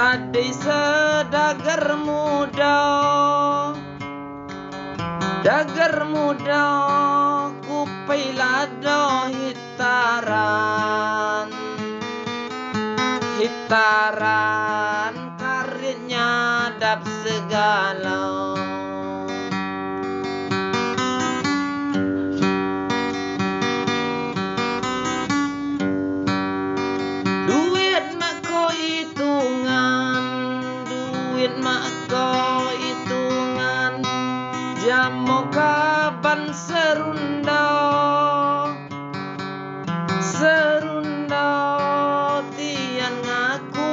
Jadi sedagar muda ku peilado hitaran karirnya dap segala. Duit mak ko hitungan, jamo kaban serunda tian ngaku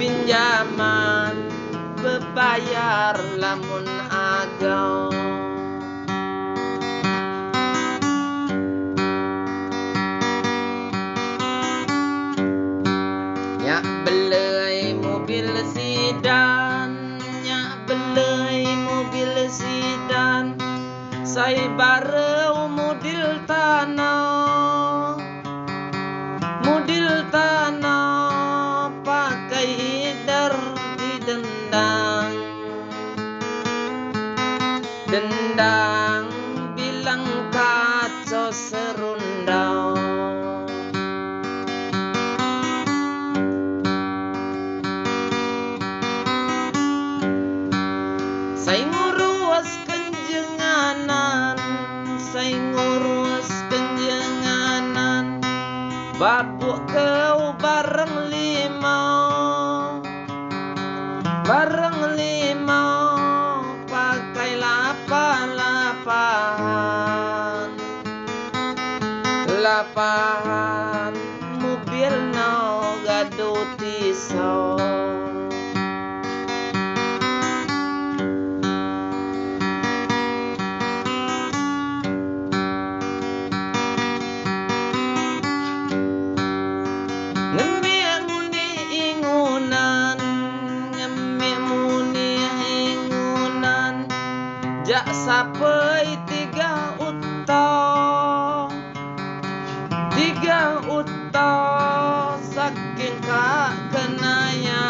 pinjaman bebayar lamun agau. Nyak belai mobil sedan, saya bareu modil tanah pakai hider didendang bilang kacau serundau. Saya ngurus kenjenganan, babuk kau bareng limau, pakai lapahan mobil no gaduh tisau. Jak sampai 3 uta saking kenayan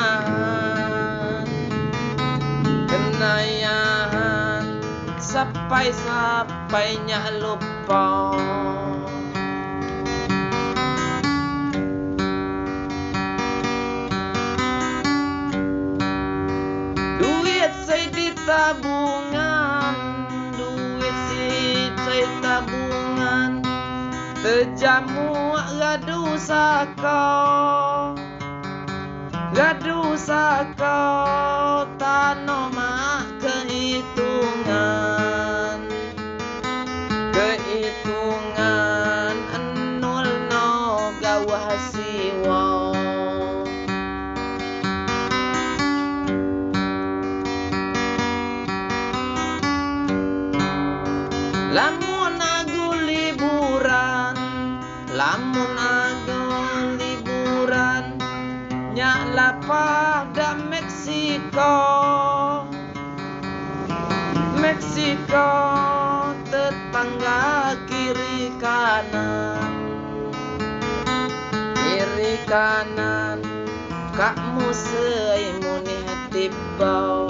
sampainya lupa. Duit saya di tabungan, tejamu gaduh sako tano mak kehitungan enul no gawah siwa. Lamun agu liburan nyak lapah da Meksiko tetangga kiri kanan kak musei muni tibau.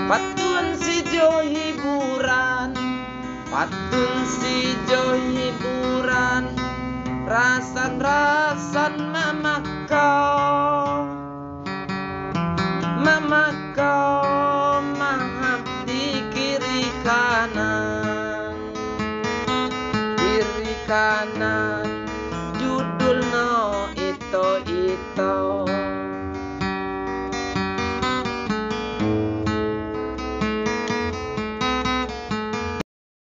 Patun si jo hiburan, rasan mama kau mahap di kiri kanan